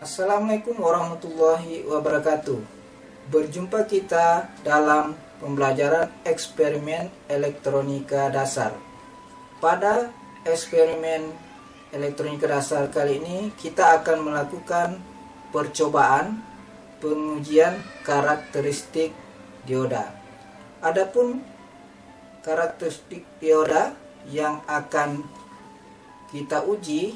Assalamualaikum warahmatullahi wabarakatuh. Berjumpa kita dalam pembelajaran eksperimen elektronika dasar. Pada eksperimen elektronika dasar kali ini kita akan melakukan percobaan pengujian karakteristik dioda. Adapun karakteristik dioda yang akan kita uji,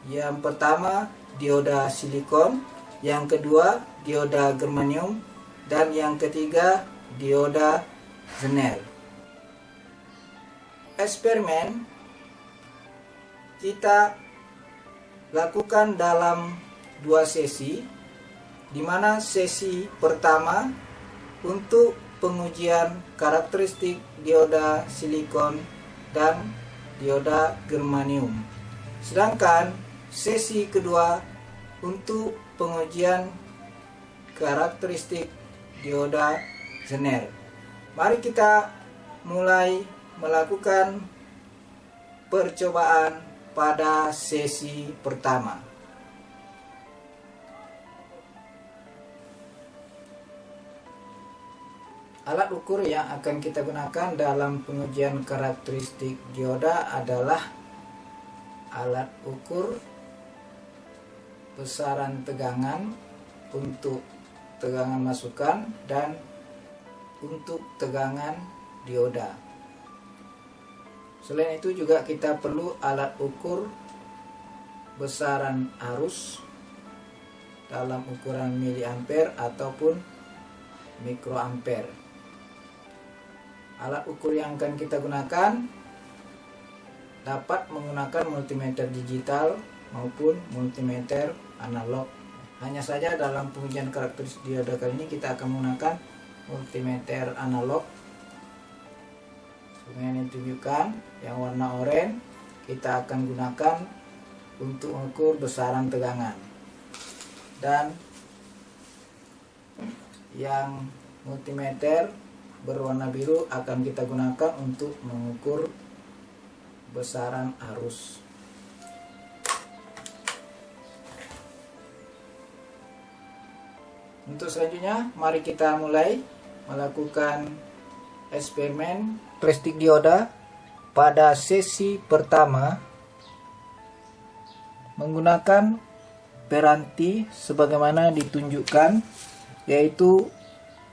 yang pertama dioda silikon, yang kedua dioda germanium, dan yang ketiga dioda Zener. Eksperimen kita lakukan dalam dua sesi, di mana sesi pertama untuk pengujian karakteristik dioda silikon dan dioda germanium, sedangkan sesi kedua untuk pengujian karakteristik dioda Zener. Mari kita mulai melakukan percobaan pada sesi pertama. Alat ukur yang akan kita gunakan dalam pengujian karakteristik dioda adalah alat ukur besaran tegangan untuk tegangan masukan dan untuk tegangan dioda. Selain itu juga kita perlu alat ukur besaran arus dalam ukuran miliampere ataupun mikroampere. Alat ukur yang akan kita gunakan dapat menggunakan multimeter digital maupun multimeter analog. Hanya saja dalam pengujian karakteristik dioda kali ini kita akan menggunakan multimeter analog. Yang ditunjukkan yang warna oranye kita akan gunakan untuk mengukur besaran tegangan, dan yang multimeter berwarna biru akan kita gunakan untuk mengukur besaran arus. Untuk selanjutnya, mari kita mulai melakukan eksperimen karakteristik dioda pada sesi pertama menggunakan peranti sebagaimana ditunjukkan, yaitu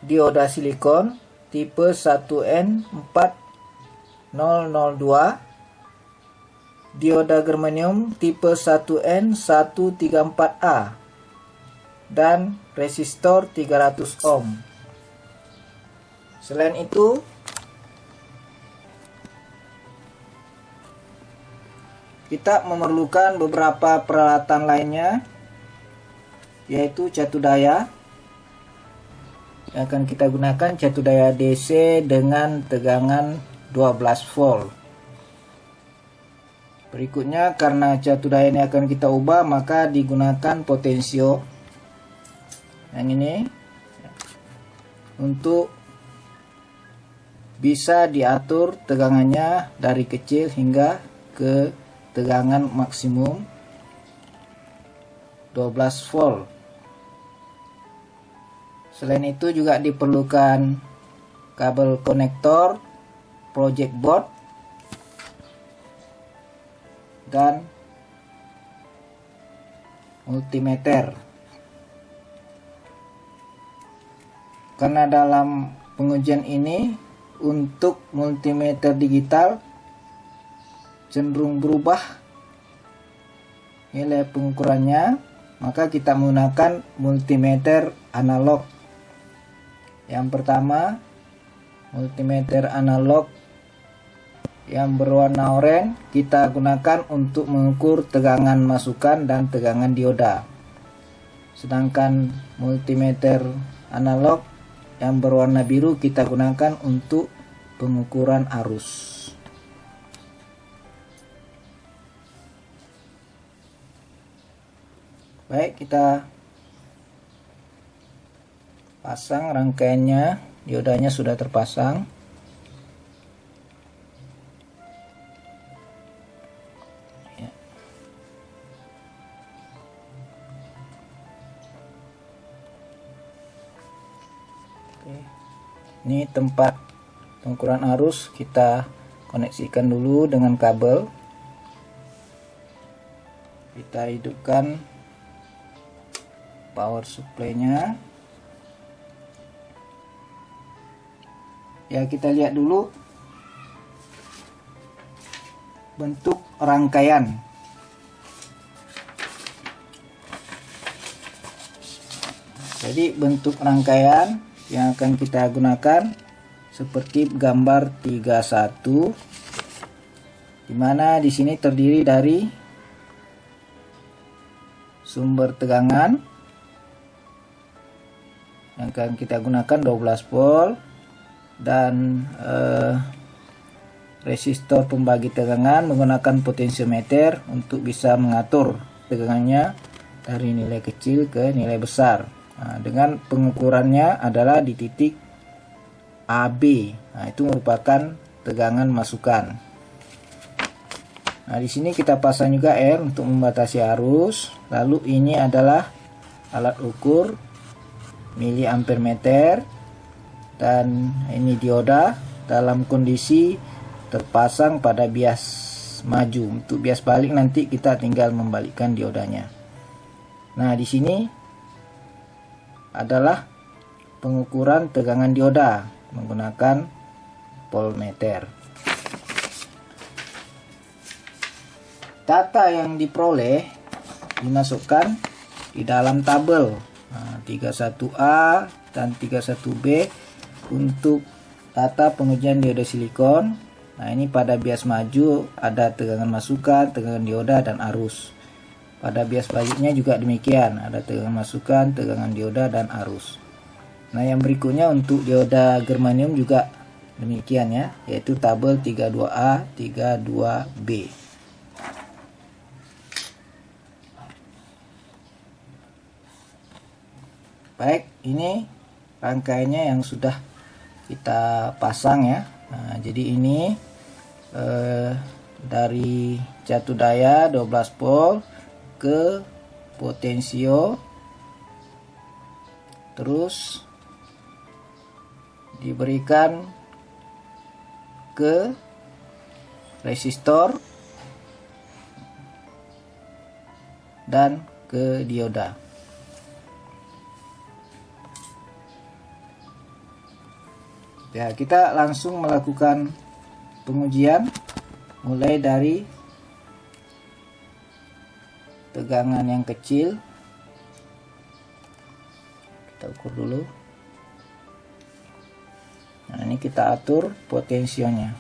dioda silikon tipe 1N4002, dioda germanium tipe 1N134A, dan resistor 300 ohm. Selain itu, kita memerlukan beberapa peralatan lainnya, yaitu catu daya. Yang akan kita gunakan catu daya DC dengan tegangan 12 volt. Berikutnya, karena catu daya ini akan kita ubah, maka digunakan potensio yang ini untuk bisa diatur tegangannya dari kecil hingga ke tegangan maksimum 12 volt. Selain itu juga diperlukan kabel konektor, project board, dan multimeter. Karena dalam pengujian ini untuk multimeter digital cenderung berubah nilai pengukurannya, maka kita menggunakan multimeter analog. Yang pertama, multimeter analog yang berwarna oranye kita gunakan untuk mengukur tegangan masukan dan tegangan dioda. Sedangkan multimeter analog yang berwarna biru kita gunakan untuk pengukuran arus. Baik, kita pasang rangkaiannya. Diodanya sudah terpasang. Ini tempat pengukuran arus kita koneksikan dulu dengan kabel. Kita hidupkan power supply-nya. Ya, kita lihat dulu bentuk rangkaian. Jadi bentuk rangkaian yang akan kita gunakan seperti gambar 31, dimana di sini terdiri dari sumber tegangan yang akan kita gunakan 12 volt dan resistor pembagi tegangan menggunakan potensiometer untuk bisa mengatur tegangannya dari nilai kecil ke nilai besar. Nah, dengan pengukurannya adalah di titik AB. Nah, itu merupakan tegangan masukan. Nah, di sini kita pasang juga R untuk membatasi arus. Lalu ini adalah alat ukur miliampere meter, dan ini dioda dalam kondisi terpasang pada bias maju. Untuk bias balik nanti kita tinggal membalikkan diodanya. Nah, di sini adalah pengukuran tegangan dioda menggunakan voltmeter. Data yang diperoleh dimasukkan di dalam tabel 31A dan 31B untuk data pengujian dioda silikon. Nah, ini pada bias maju ada tegangan masukan, tegangan dioda, dan arus. Pada bias baliknya juga demikian, ada tegangan masukan, tegangan dioda, dan arus. Nah, yang berikutnya untuk dioda germanium juga demikian ya, yaitu tabel 32A, 32B. Baik, ini rangkaiannya yang sudah kita pasang ya. Nah, jadi ini dari jatuh daya 12 volt ke potensio, terus diberikan ke resistor dan ke dioda. Ya, kita langsung melakukan pengujian mulai dari tegangan yang kecil. Kita ukur dulu. Nah, ini kita atur potensionya.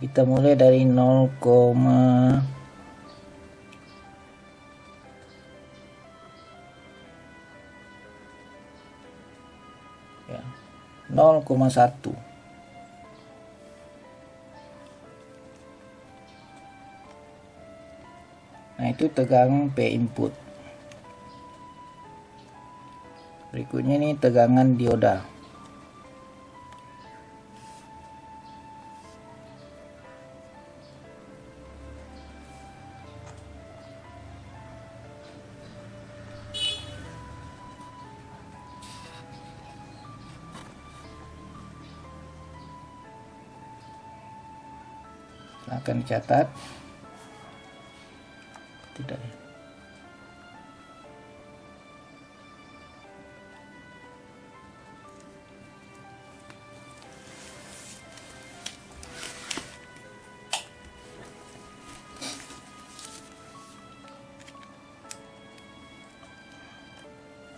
Kita mulai dari 0,1. Nah, itu tegangan P input. Berikutnya ini tegangan dioda. Akan dicatat tidak ya.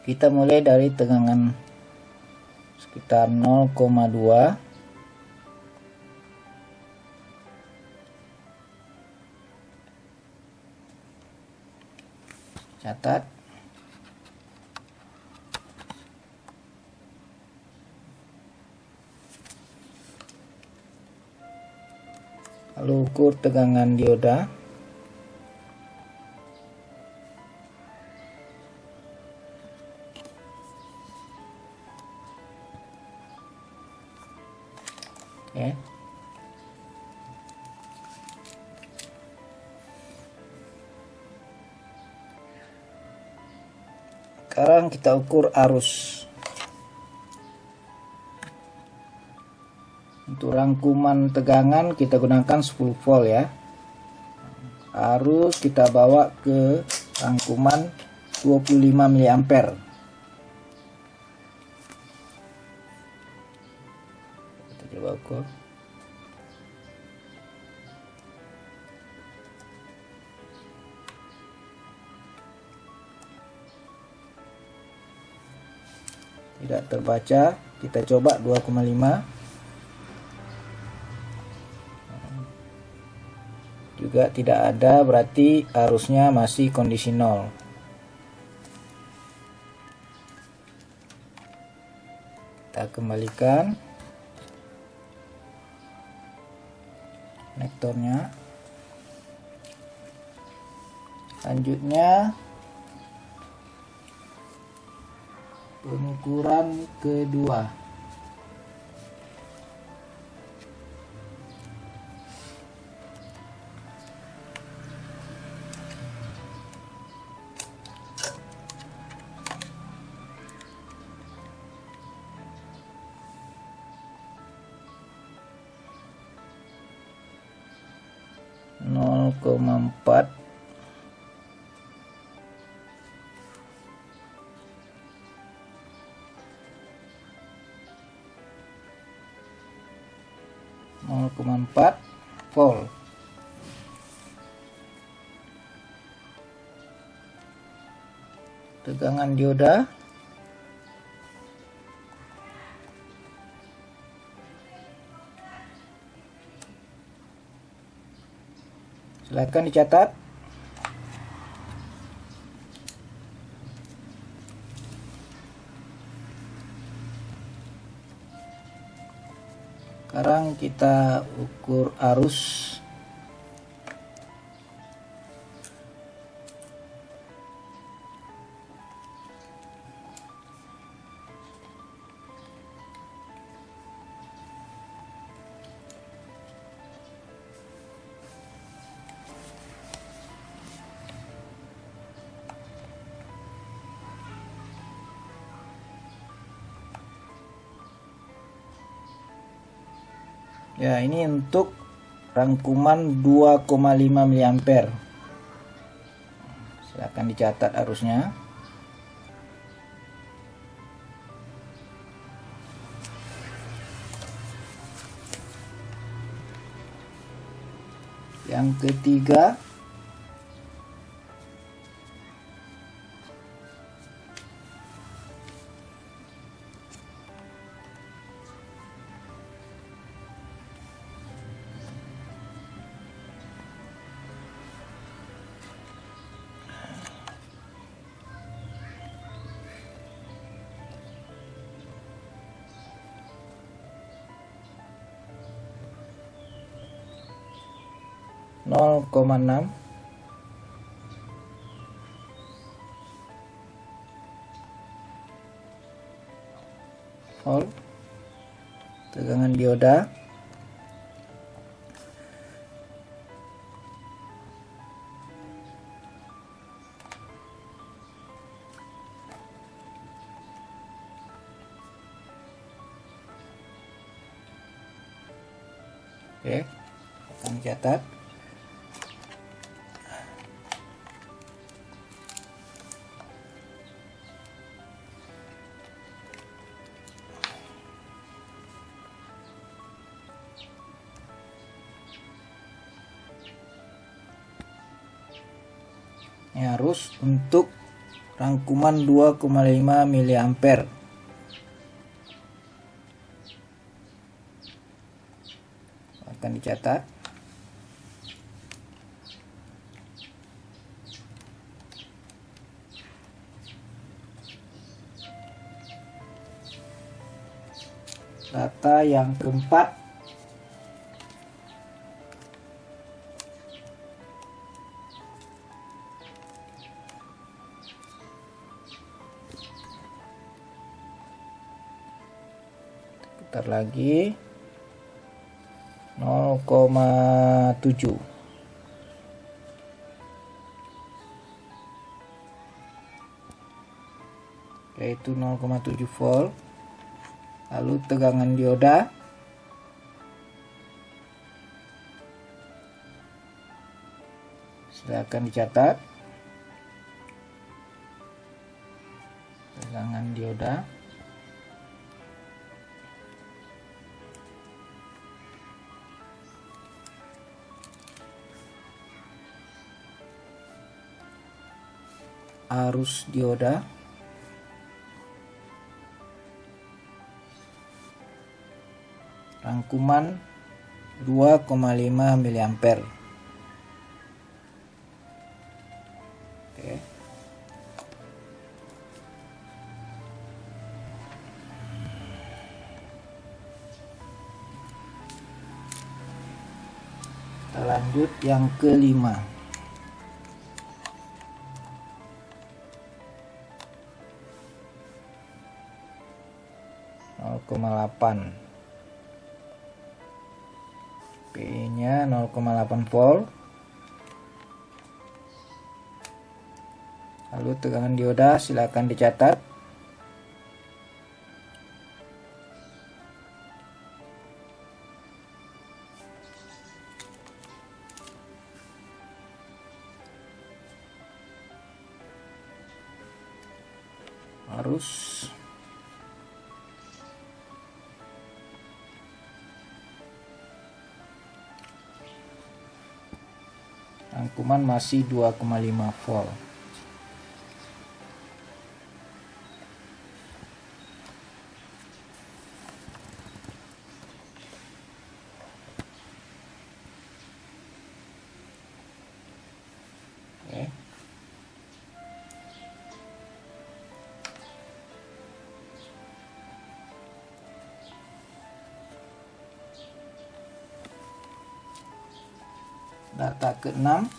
Kita mulai dari tegangan sekitar 0,2. Catat. Lalu ukur tegangan dioda. Oke. Sekarang kita ukur arus. Untuk rangkuman tegangan kita gunakan 10 volt ya. Arus kita bawa ke rangkuman 25 mA. Kita coba ukur. Tidak terbaca, kita coba 2,5. Juga tidak ada, berarti arusnya masih kondisi 0. Kita kembalikan konektornya. Selanjutnya pengukuran kedua. Nol koma empat volt. Tegangan dioda silakan dicatat. Sekarang kita ukur arus. Ya, ini untuk rangkuman 2,5 mA. Silakan dicatat arusnya. Yang ketiga, nol koma enam. Volt. Tegangan dioda oke, akan catat. Ini arus untuk rangkuman 2,5 mA. Akan dicatat. Data yang keempat, putar lagi 0,7. yaitu 0,7 volt. Lalu tegangan dioda silakan dicatat. Tegangan dioda arus dioda rangkuman 2,5 mA. Oke. Kita lanjut yang kelima. (0,8) P-nya 0,8 volt. Lalu tegangan dioda silakan dicatat. Arus rangkuman masih 2,5 volt. Oke. Data ke-6.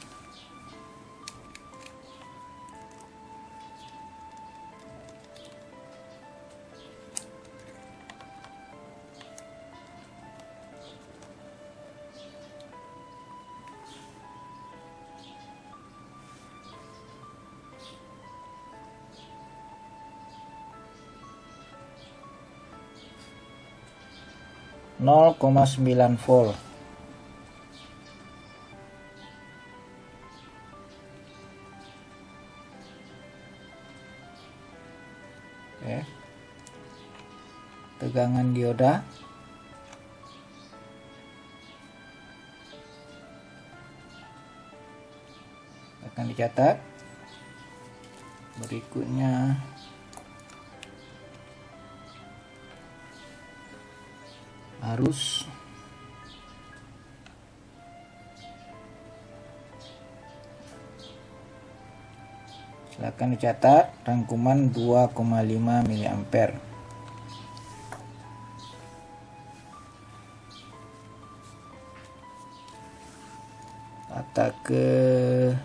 Nol koma 9 volt. Oke. Tegangan dioda akan dicatat. Berikutnya arus silakan dicatat, rangkuman 2,5 mA. Data ke-7.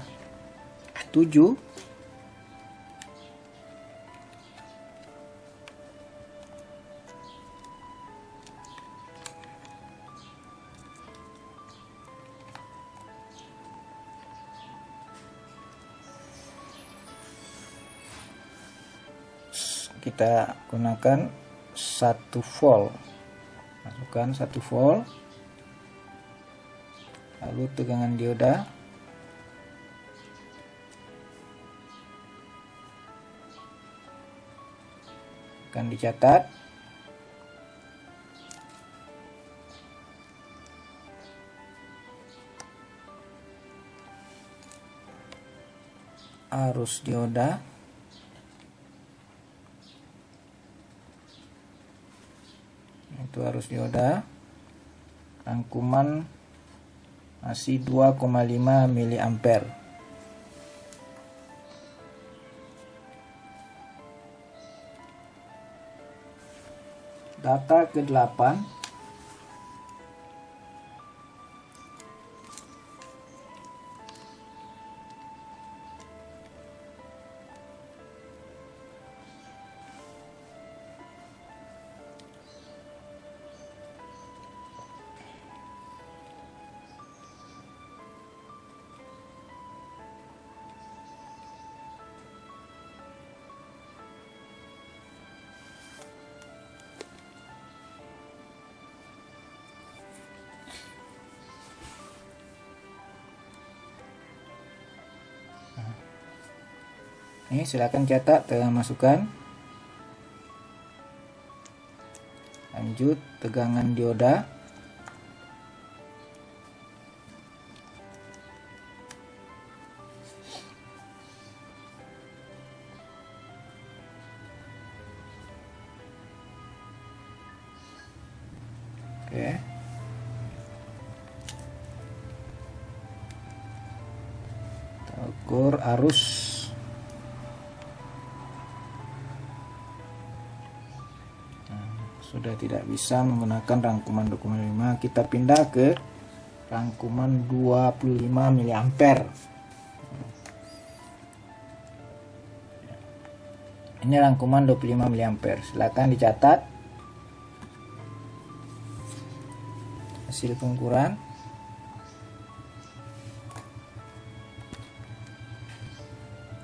Kita gunakan 1 volt. Masukkan 1 volt. Lalu tegangan dioda akan dicatat. Arus dioda itu arus dioda rangkuman masih 2,5 mA. Data ke-8. Ini silakan catat tegangan masukan. Lanjut tegangan dioda. Oke. Kita ukur arus. Sudah tidak bisa menggunakan rangkuman 25, kita pindah ke rangkuman 25 mA. Ini rangkuman 25 mA. Silakan dicatat hasil pengukuran.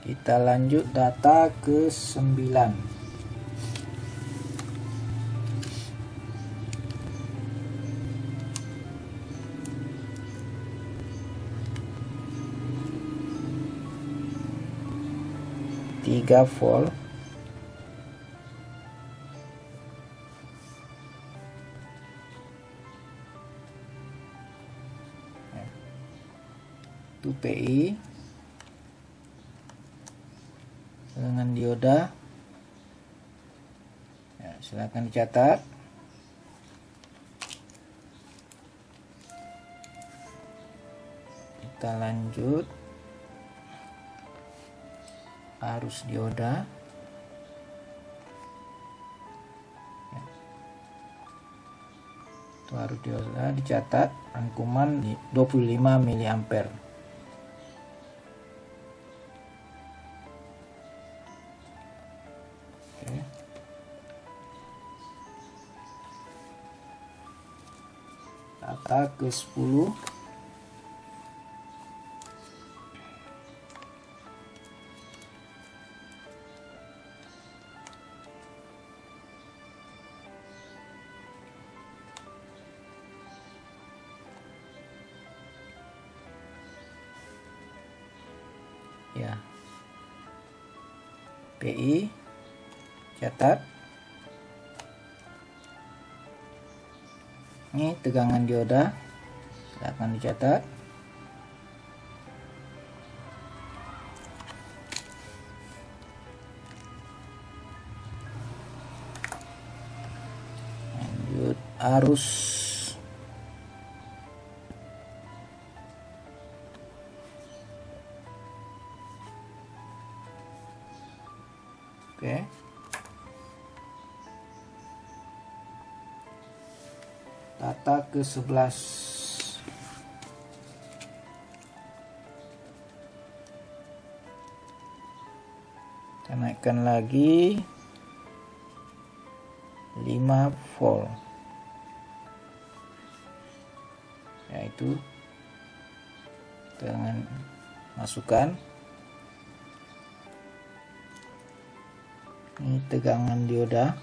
Kita lanjut data ke 9. volt, itu PI dengan dioda. Ya, silakan dicatat. Kita lanjut arus dioda. Ya. Itu arus dioda dicatat rangkuman 25 mA. Oke. Data ke 10. Ya, PI catat. Ini tegangan dioda, silakan dicatat. Lanjut arus. Oke. Data ke 11. Kita naikkan lagi 5 volt. Yaitu tegangan masukan. Ini tegangan dioda.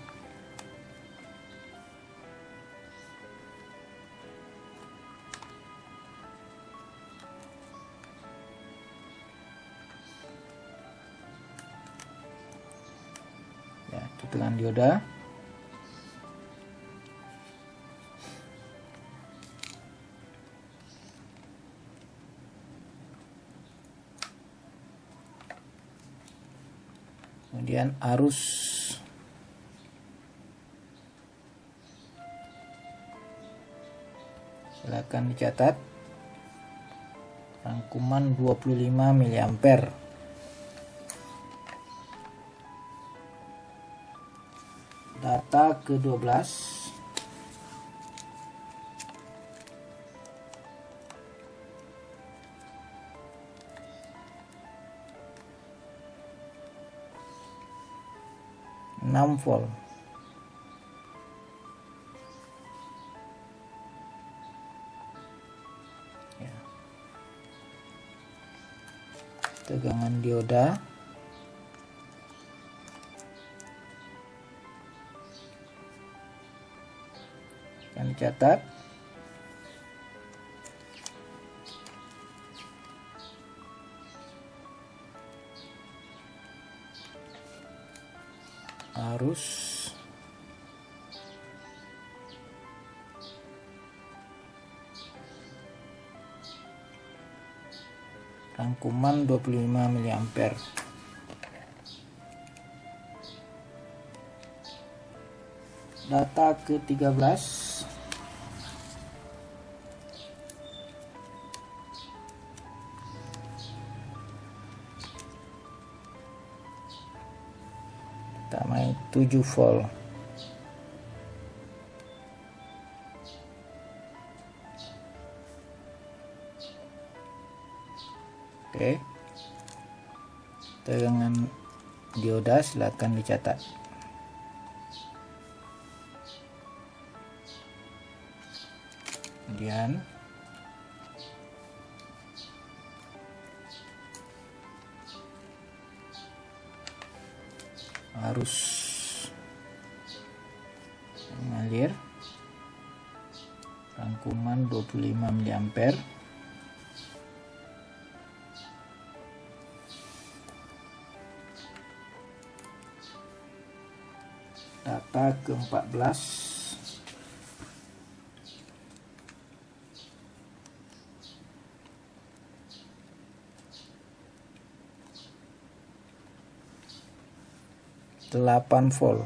Ya, itu tegangan dioda. Kemudian arus. Silakan dicatat rangkuman 25 mA. Data ke-12. volt. Ya. Tegangan dioda. Akan dicatat. arus rangkuman 25 mA. Data ke-13, kita main 7 volt. Oke, tegangan dioda silakan dicatat. Kemudian arus mengalir rangkuman 25 mA. Data ke-14, delapan volt.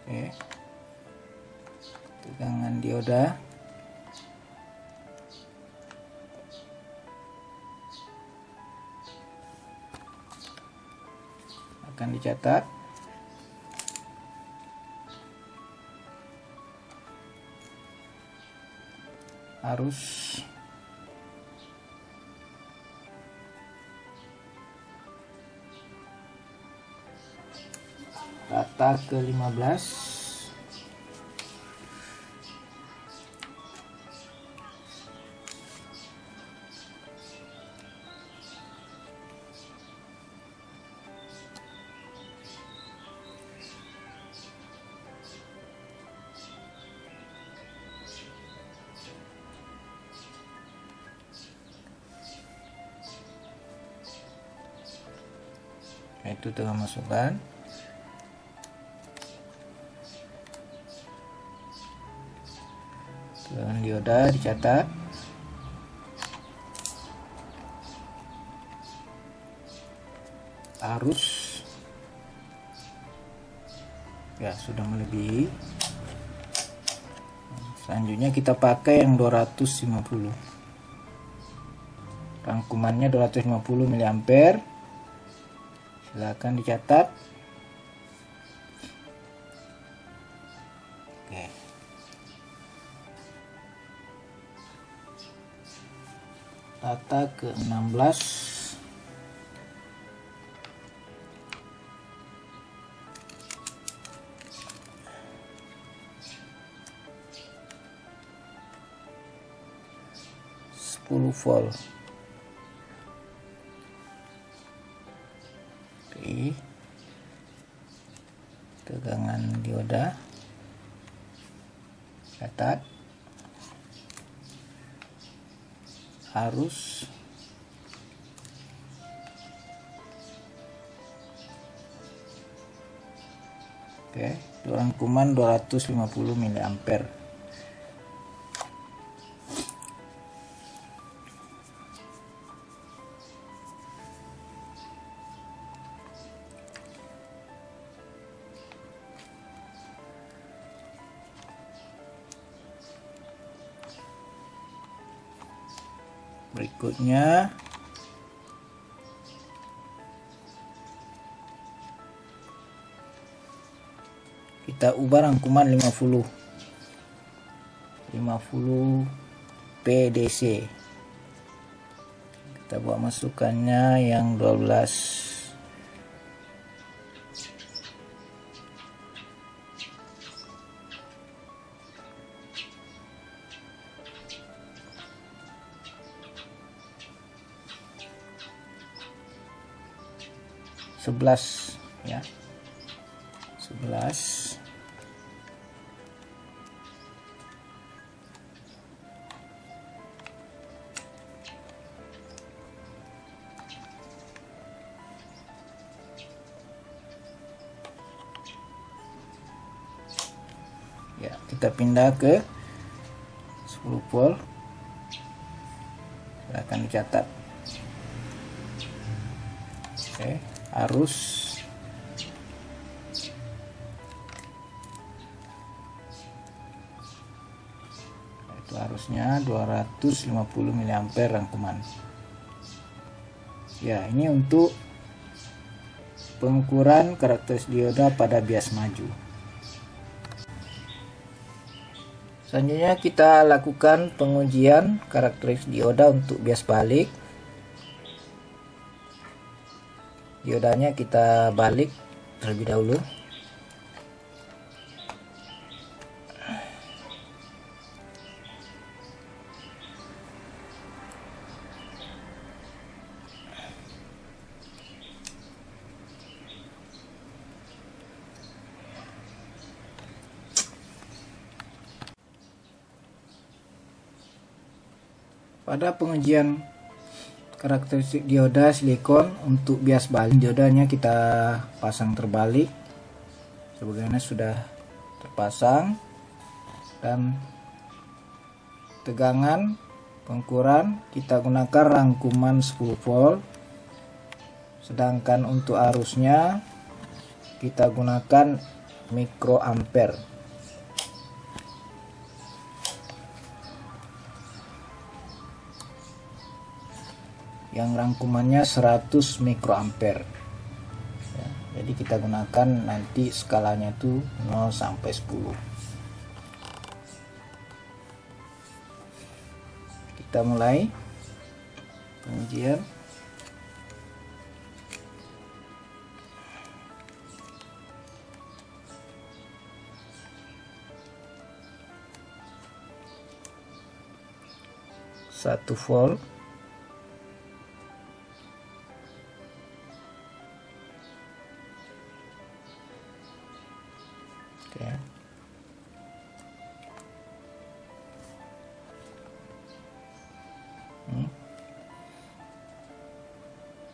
Oke, tegangan dioda akan dicatat. Arus data ke-15, itu telah masukkan. Tegangan dioda dicatat. Arus ya sudah melebihi. Selanjutnya kita pakai yang 250. Rangkumannya 250 mA. Silakan dicatat. Oke. Data ke-16, volt. Oke, tegangan dioda catat. Arus oke, rangkuman 250 mA. Berikutnya kita ubah rangkuman 50 PDC. Kita buat masukannya yang 12. ya, 11. Ya, kita pindah ke 10 volt. Akan dicatat. Oke, arus itu arusnya 250 mA rangkuman. Ya, ini untuk pengukuran karakteristik dioda pada bias maju. Selanjutnya kita lakukan pengujian karakteristik dioda untuk bias balik. Diodanya kita balik terlebih dahulu. Pada pengujian karakteristik dioda silikon untuk bias balik, diodanya kita pasang terbalik sebagaimana sudah terpasang, dan tegangan pengukuran kita gunakan rangkuman 10 volt, sedangkan untuk arusnya kita gunakan mikroampere yang rangkumannya 100 mikroampere ya, jadi kita gunakan nanti skalanya tuh 0 sampai 10. Kita mulai pengujian. Satu volt. Oke.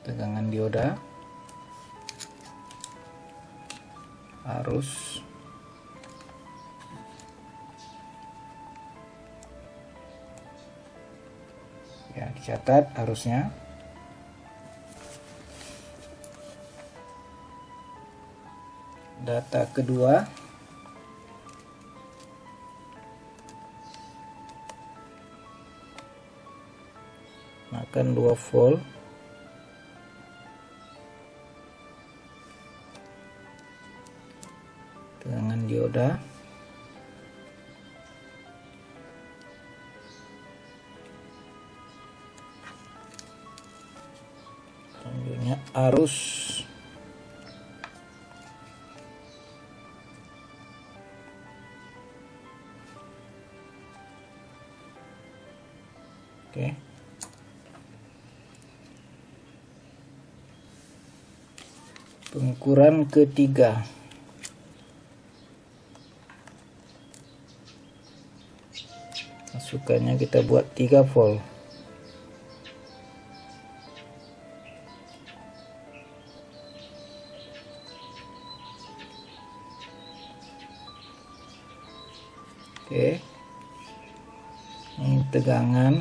Tegangan dioda, arus, ya dicatat arusnya. Data kedua, makan 2 volt. Tegangan dioda, selanjutnya arus, oke. Pengukuran ketiga, masukannya kita buat 3 volt. Oke, ini tegangan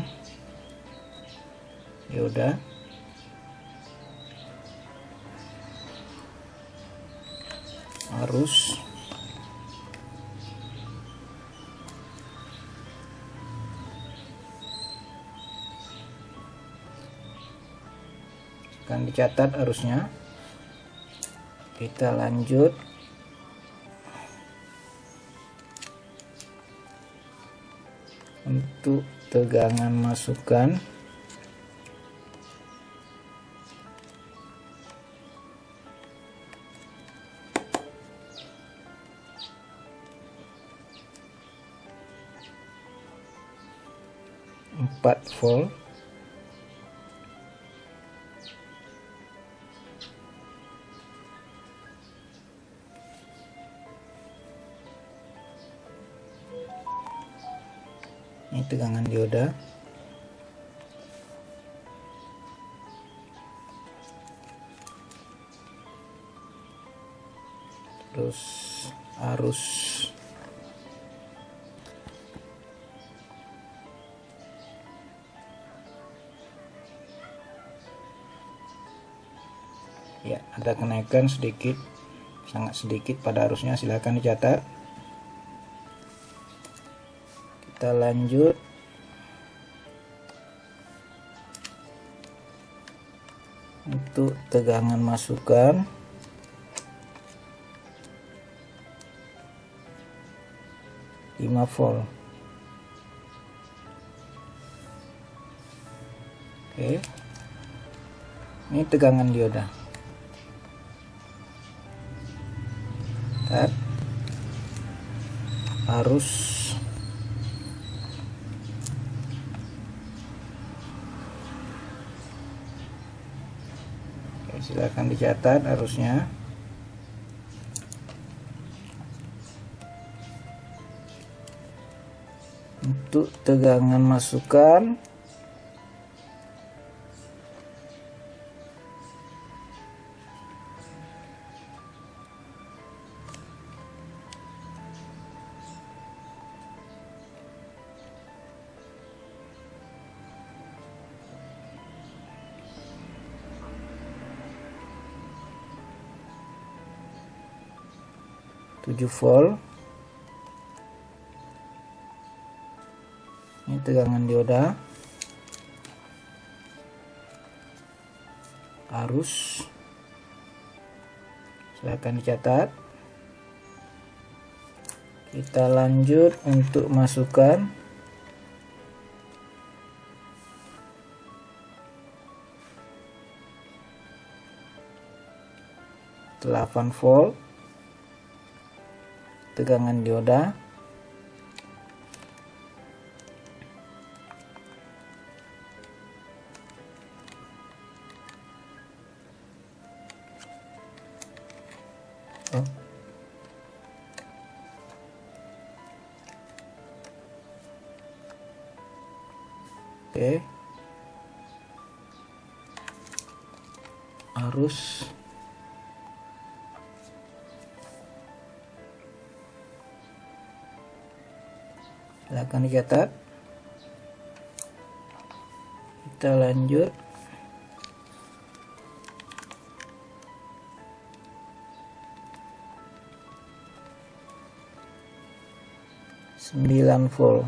dioda, arus, akan dicatat arusnya. Kita lanjut untuk tegangan masukan. Empat volt. tegangan dioda. Terus arus ya, ada kenaikan sedikit, sangat sedikit pada arusnya, silahkan dicatat. Kita lanjut. Untuk tegangan masukan, volt. Oke, ini tegangan dioda. Cut. Arus oke, silakan dicatat arusnya. Untuk tegangan masukan, volt. Ini tegangan dioda. Arus silakan dicatat. Kita lanjut untuk masukan. Volt tegangan dioda. Oke. Arus silakan dicatat. Kita lanjut. Volt.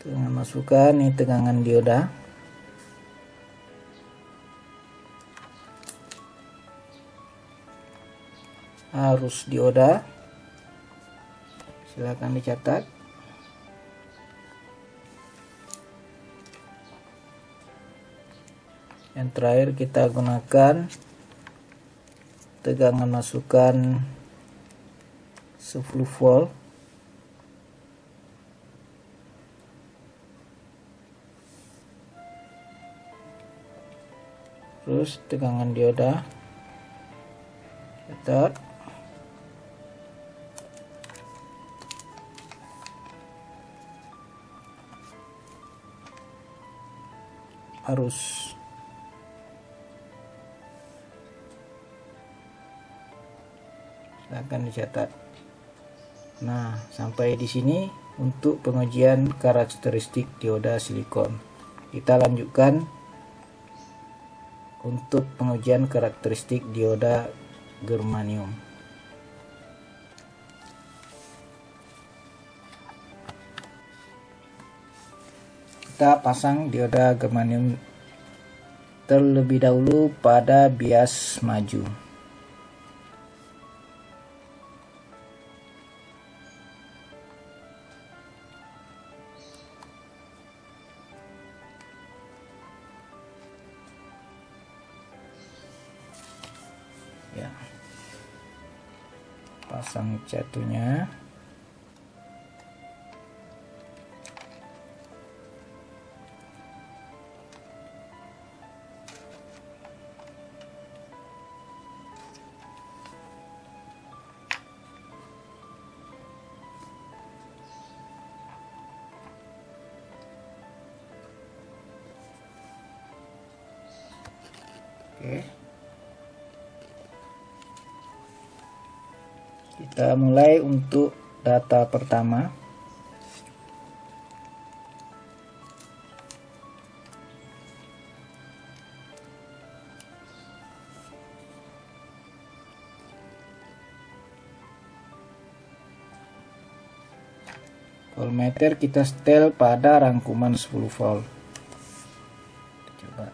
Tegangan masukan, ini tegangan dioda. Arus dioda silakan dicatat. Yang terakhir kita gunakan tegangan masukan 10 volt. Terus tegangan dioda catat. Arus silakan dicatat. Nah, sampai di sini untuk pengujian karakteristik dioda silikon. Kita lanjutkan untuk pengujian karakteristik dioda germanium. Kita pasang dioda germanium terlebih dahulu pada bias maju. Ya, pasang catunya. Oke. Kita mulai untuk data pertama. Voltmeter kita setel pada rangkuman 10 volt. Coba.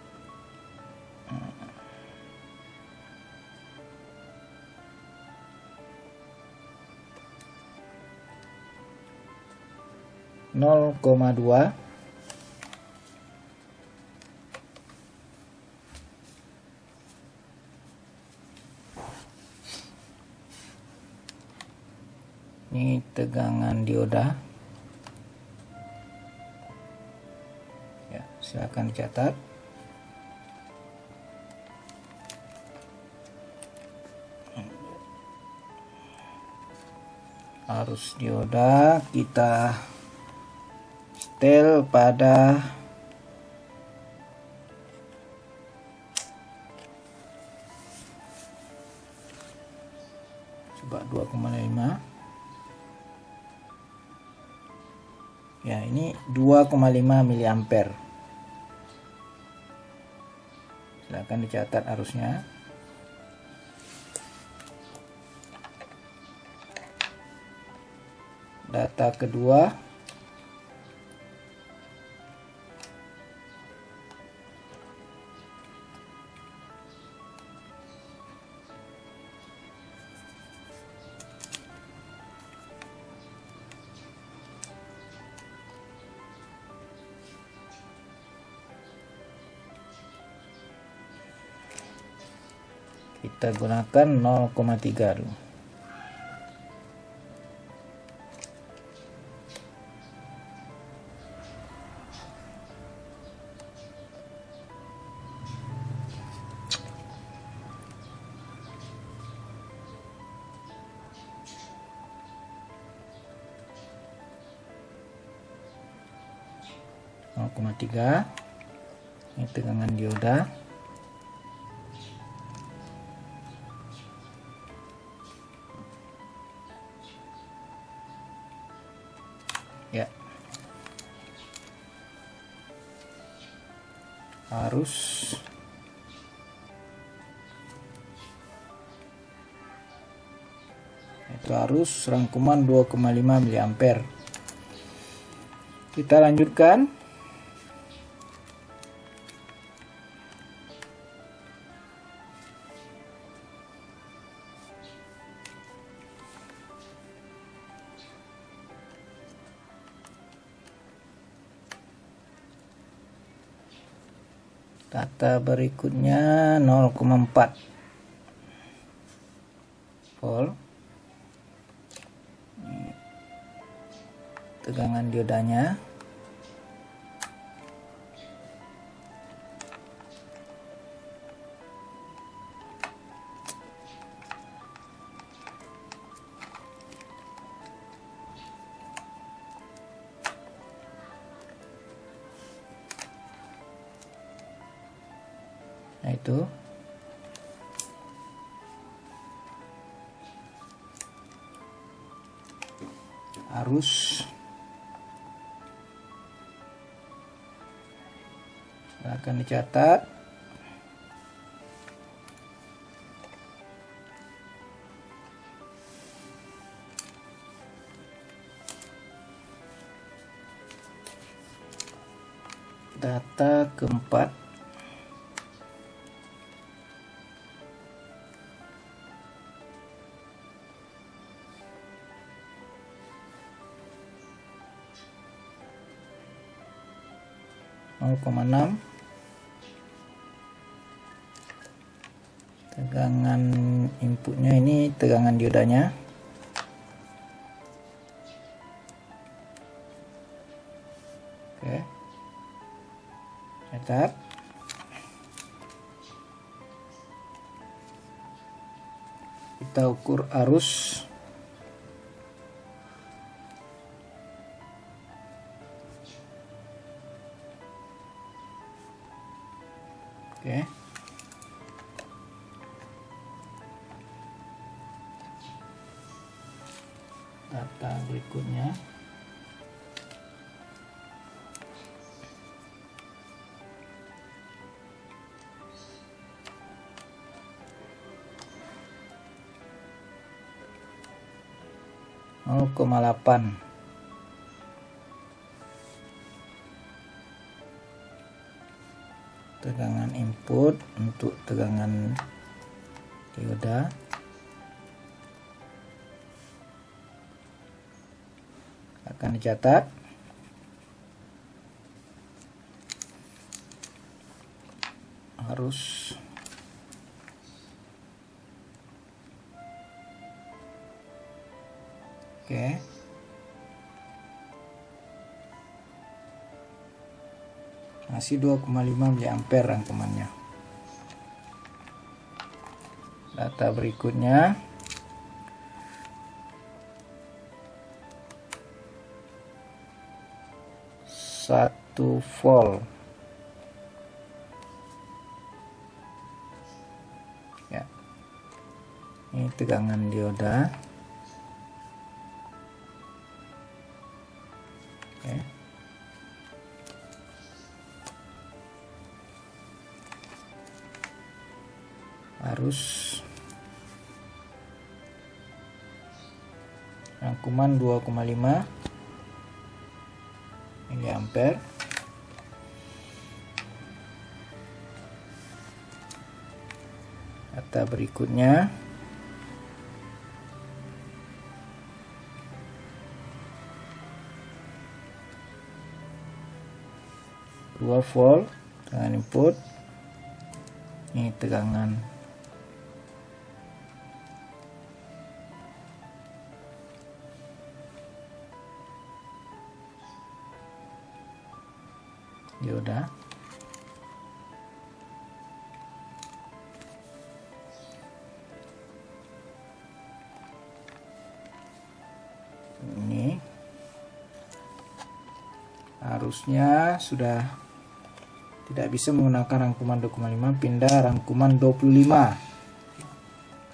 0,2 ini tegangan dioda ya, silakan dicatat. Arus dioda kita setel pada coba 2,5 ya, ini 2,5 miliampere. Silahkan dicatat arusnya. Data kedua kita gunakan 0,3 dulu. Ini tegangan dioda. Ya. Arus itu arus rangkuman 2,5 miliampere. Kita lanjutkan. Data berikutnya 0,4 volt. Tegangan diodanya. Nah, itu arus akan dicatat. Data keempat, (0,6) tegangan inputnya, ini tegangan diodanya. Oke, catat. Kita ukur arus. Oke. data berikutnya. (0,8) tegangan input untuk tegangan dioda akan dicatat. Harus oke. Masih 2,5 mA rangkumannya. Data berikutnya satu volt. Ya. Ini tegangan dioda. Oke. Harus rangkuman 2,5 mA. Data berikutnya dua volt tegangan input. Ini tegangan dioda. Ini harusnya sudah tidak bisa menggunakan rangkuman 2,5, pindah rangkuman 25.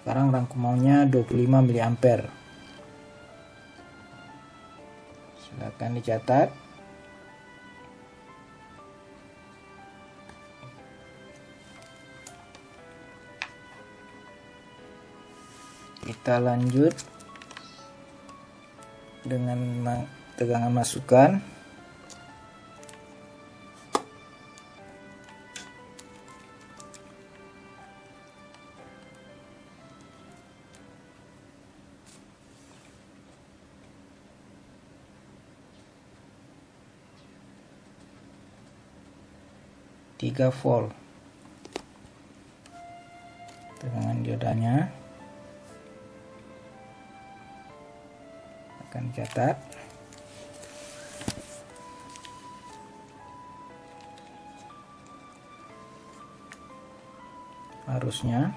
Sekarang rangkumannya 25 mA. Silakan dicatat. Kita lanjut dengan tegangan masukan. Tiga volt tegangan diodanya akan dicatat. Harusnya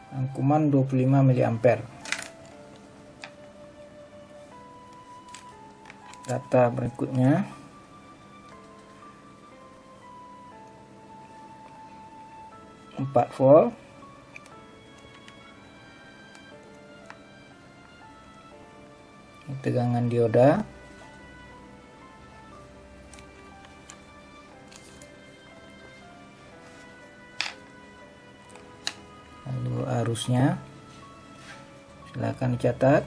rangkuman 25 mA. Data berikutnya empat volt tegangan dioda. Lalu arusnya silakan dicatat.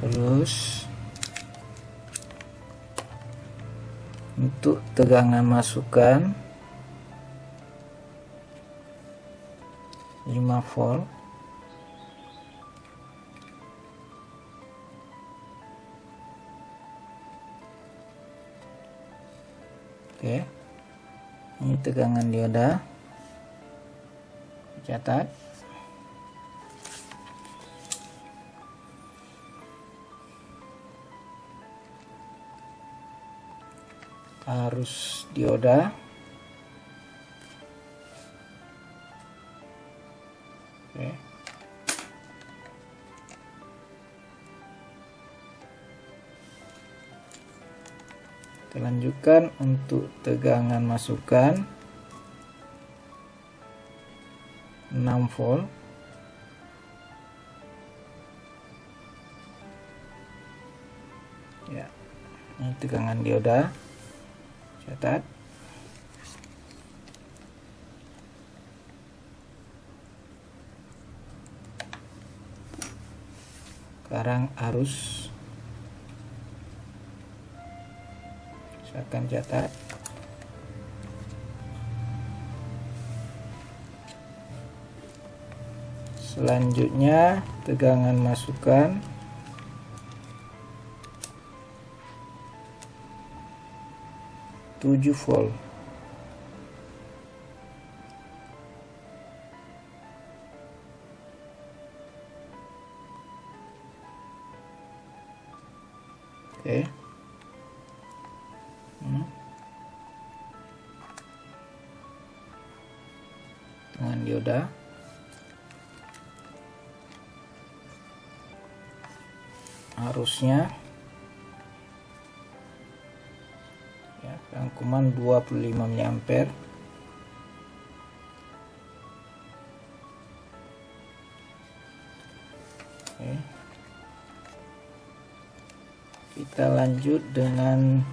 Terus untuk tegangan masukan 5 volt. Oke. Ini tegangan dioda. Catat. Arus dioda. Oke. Kita lanjutkan untuk tegangan masukan 6 volt. Ya, ini tegangan dioda. Catat. Sekarang arus. Saya akan catat. Selanjutnya tegangan masukan 7 volt. Oke. Dengan dioda. Arusnya ya, rangkuman 25 mA. Oke. Kita lanjut dengan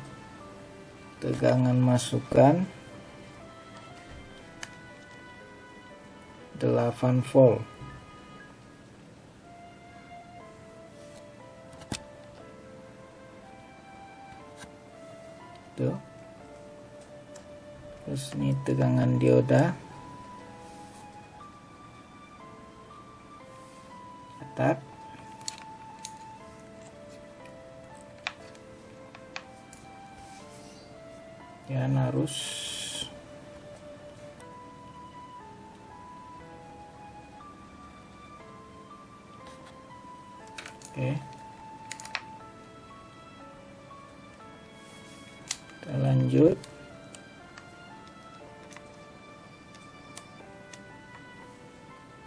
tegangan masukan 8 volt. Tuh. Terus ini tegangan dioda. Catat. Dan arus oke. Kita lanjut.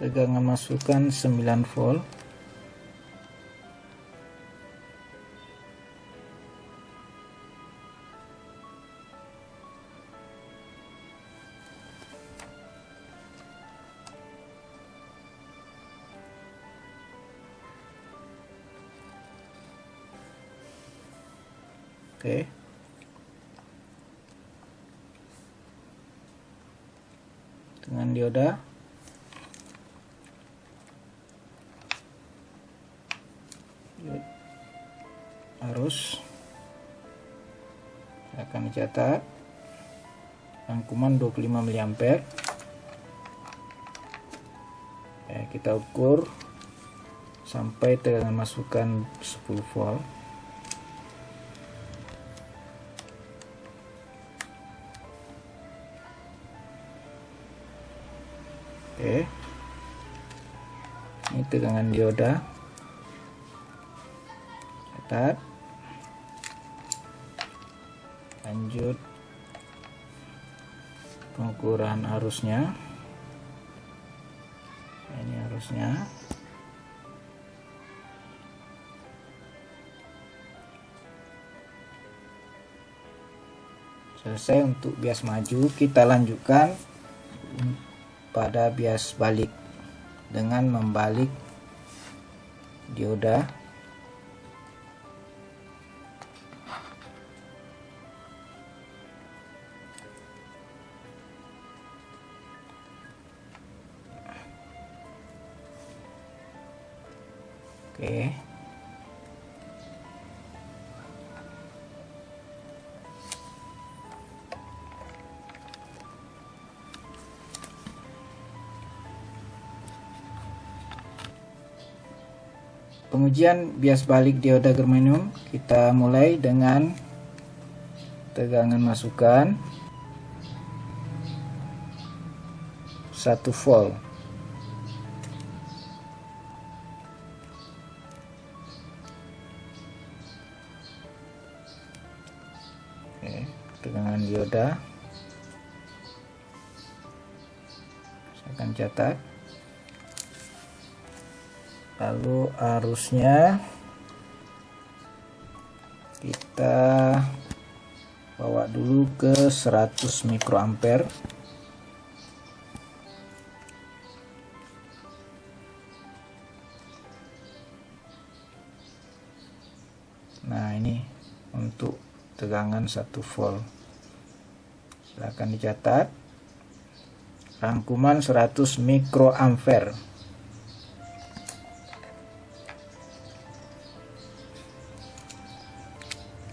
Tegangan masukan 9 volt. Oke. Dengan dioda. Arus akan dicatat rangkuman 25 mA. Ya, kita ukur sampai tegangan masukan 10 volt. Oke. Ini tegangan dioda. Catat. Lanjut pengukuran arusnya. Ini arusnya. Selesai untuk bias maju. Kita lanjutkan pada bias balik dengan membalik dioda. Oke. Pengujian bias balik dioda germanium, kita mulai dengan tegangan masukan 1 volt. Oke, tegangan dioda saya akan catat. Lalu arusnya kita bawa dulu ke 100 mikroampere. Nah, ini untuk tegangan 1 volt. Silahkan dicatat, rangkuman 100 mikroampere.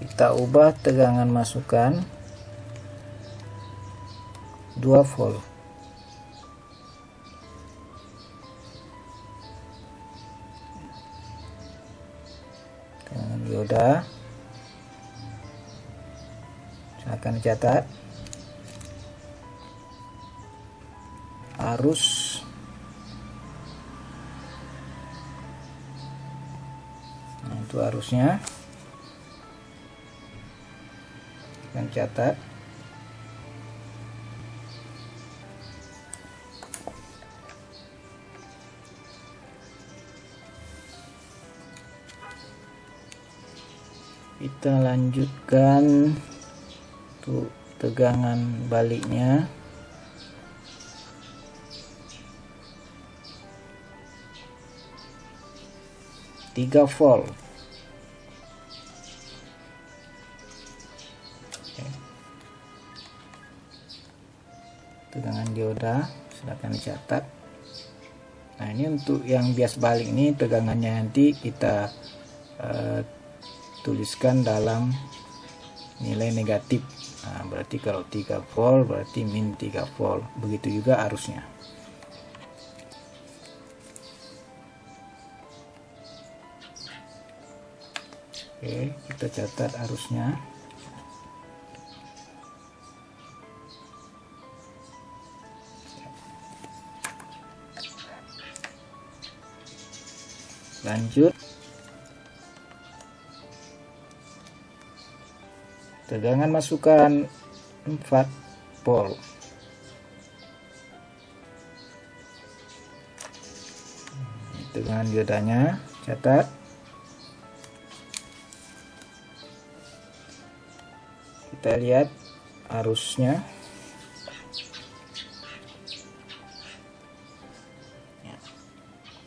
Kita ubah tegangan masukan 2 volt. Tegangan dioda, silakan dicatat, arus nah, itu arusnya, dan catat. Kita lanjutkan untuk tegangan baliknya. Tiga volt. Tegangan dioda, silakan dicatat. Nah, ini untuk yang bias balik ini tegangannya nanti kita tuliskan dalam nilai negatif. Nah, berarti kalau 3 volt berarti min 3 volt. Begitu juga arusnya. Oke, kita catat arusnya. Lanjut, tegangan masukan 4 volt. Tegangan diodanya, catat. Kita lihat arusnya.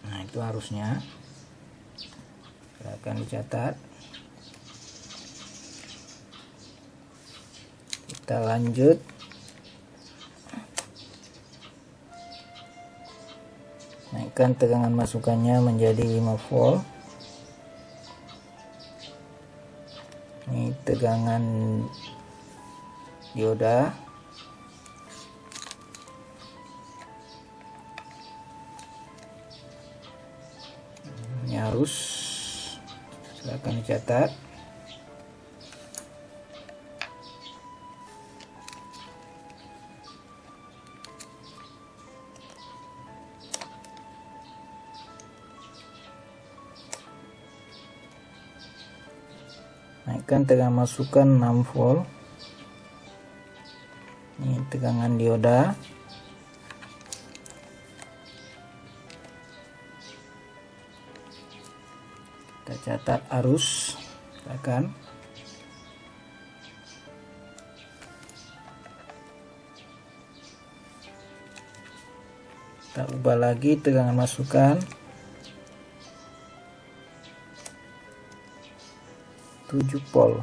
Nah, itu arusnya. Akan dicatat. Kita lanjut, naikkan tegangan masukannya menjadi 5 volt. Ini tegangan dioda. Ini arus, silakan dicatat. Naikkan tegangan masukan 6 volt. Ini tegangan dioda. Kita catat arus, silakan. Kita ubah lagi tegangan masukan 7 volt.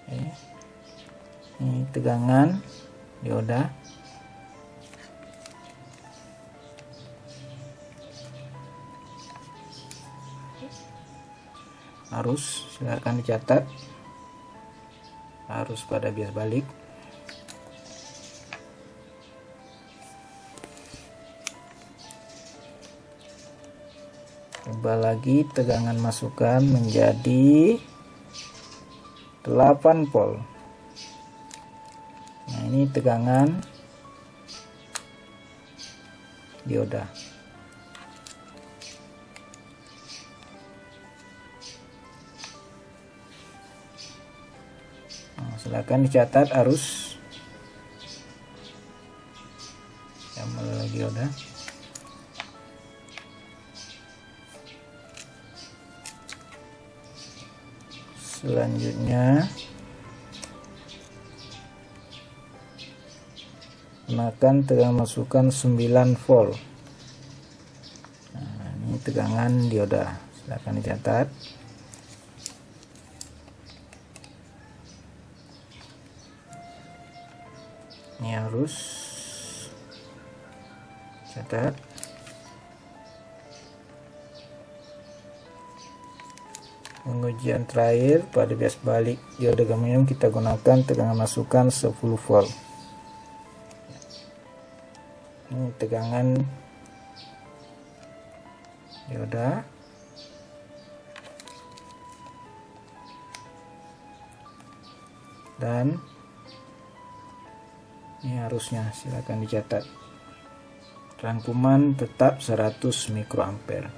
Oke. Ini tegangan dioda. Arus, silakan dicatat. Arus pada bias balik. Ubah lagi tegangan masukan menjadi 8 volt. Nah, ini tegangan dioda. Nah, silakan dicatat arus yang melalui dioda. Selanjutnya gunakan tegangan masukan 9 volt. Nah, ini tegangan dioda, silakan dicatat. Ini harus catat. Pengujian terakhir pada bias balik dioda germanium kita gunakan tegangan masukan 10 volt. Ini tegangan dioda. Dan ini arusnya, silakan dicatat. Rangkuman tetap 100 mikroampere.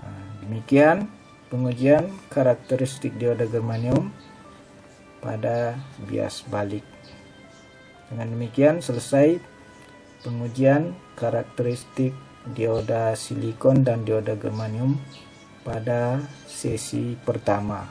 Nah, demikian pengujian karakteristik dioda germanium pada bias balik. Dengan demikian selesai pengujian karakteristik dioda silikon dan dioda germanium pada sesi pertama.